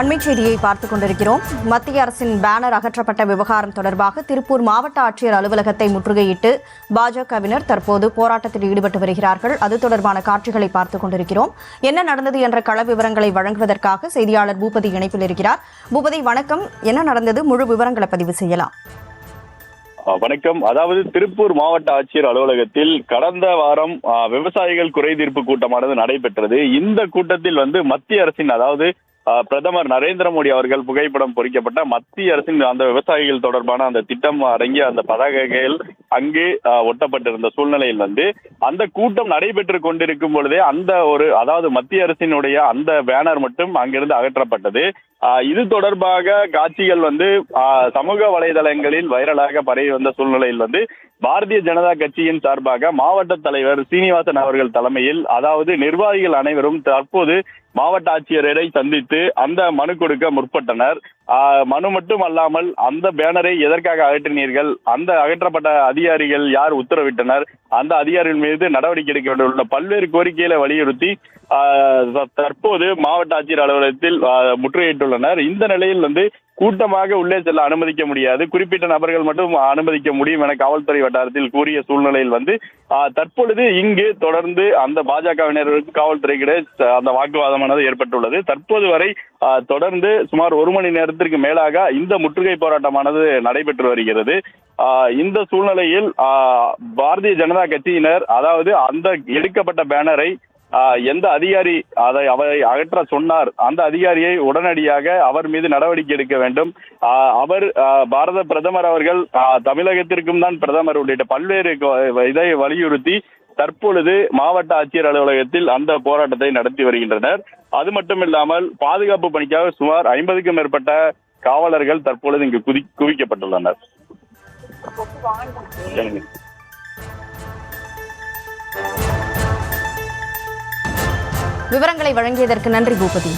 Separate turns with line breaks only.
அண்மைச் செய்தியை பார்த்துக் கொண்டிருக்கிறோம். மத்திய அரசின் பேனர் அகற்றப்பட்ட விவகாரம் தொடர்பாக திருப்பூர் மாவட்ட ஆட்சியர் அலுவலகத்தை முற்றுகையிட்டு பாஜகவினர் தற்போது போராட்டத்தில் ஈடுபட்டு வருகிறார்கள். அது தொடர்பான காட்சிகளை பார்த்துக் கொண்டிருக்கிறோம். என்ன நடந்தது என்ற கள விவரங்களை வழங்குவதற்காக செய்தியாளர் பூபதி இணைப்பில் இருக்கிறார். பூபதி, வணக்கம். என்ன நடந்தது? முழு விவரங்களை பதிவு செய்யலாம்.
வணக்கம். அதாவது திருப்பூர் மாவட்ட ஆட்சியர் அலுவலகத்தில் கடந்த வாரம் விவசாயிகள் குறைதீர்ப்பு கூட்டமானது நடைபெற்றது. இந்த கூட்டத்தில் மத்திய அரசின், அதாவது பிரதமர் நரேந்திர மோடி அவர்கள் புகைப்படம் பொறிக்கப்பட்ட மத்திய அரசின் அந்த விவசாயிகள் தொடர்பான அந்த திட்டம் அடங்கிய அந்த பதாகைகள் அங்கு ஒட்டப்பட்டிருந்த சூழ்நிலையில் அந்த கூட்டம் நடைபெற்று கொண்டிருக்கும் பொழுதே அதாவது மத்திய அரசினுடைய அந்த பேனர் மட்டும் அங்கிருந்து அகற்றப்பட்டது. இது தொடர்பாக காட்சிகள் சமூக வலைதளங்களில் வைரலாக பரவி வந்த சூழ்நிலையில் பாரதிய ஜனதா கட்சியின் சார்பாக மாவட்ட தலைவர் சீனிவாசன் அவர்கள் தலைமையில், அதாவது நிர்வாகிகள் அனைவரும் தற்போது மாவட்ட ஆட்சியரை சந்தித்து அந்த மனு கொடுக்க முற்பட்டனர். மனு மட்டும் அல்லாமல் அந்த பேனரை எதற்காக அகற்றினீர்கள், அந்த அகற்றப்பட்ட அதிகாரிகள் யார் உத்தரவிட்டனர், அந்த அதிகாரிகள் மீது நடவடிக்கை எடுக்க வேண்டும் உள்ள பல்வேறு கோரிக்கைகளை வலியுறுத்தி தற்போது மாவட்ட ஆட்சியர் அலுவலகத்தில் முற்றுகையிட்டுள்ளனர். இந்த நிலையில் கூட்டமாக உள்ளே செல்ல அனுமதிக்க முடியாது, குறிப்பிட்ட நபர்கள் மட்டும் அனுமதிக்க முடியும் என காவல்துறை வட்டாரத்தில் கூறிய சூழ்நிலையில் தற்பொழுது இங்கு தொடர்ந்து அந்த பாஜகவினருக்கு காவல்துறைக்கிடையே அந்த வாக்குவாதமானது ஏற்பட்டுள்ளது. தற்போது வரை தொடர்ந்து சுமார் 1 மணி நேரத்திற்கு மேலாக இந்த முற்றுகை போராட்டமானது நடைபெற்று வருகிறது. இந்த சூழ்நிலையில் பாரதிய ஜனதா கட்சியினர், அதாவது அந்த எடுக்கப்பட்ட பேனரை எந்த அதிகாரி அவரை அகற்ற சொன்னார் அந்த அதிகாரியை உடனடியாக அவர் மீது நடவடிக்கை எடுக்க வேண்டும். அவர் பாரத பிரதமர் அவர்கள் தமிழகத்திற்கும் தான் பிரதமர் உள்ளிட்ட பல்வேறு இதை வலியுறுத்தி தற்பொழுது மாவட்ட ஆட்சியர் அலுவலகத்தில் அந்த போராட்டத்தை நடத்தி வருகின்றனர். அது மட்டும் இல்லாமல் பாதுகாப்பு பணிக்காக சுமார் 50க்கும் மேற்பட்ட காவலர்கள் தற்பொழுது இங்கு குவிக்கப்பட்டுள்ளனர்.
விவரங்களை வழங்கியதற்கு நன்றி பூபதி.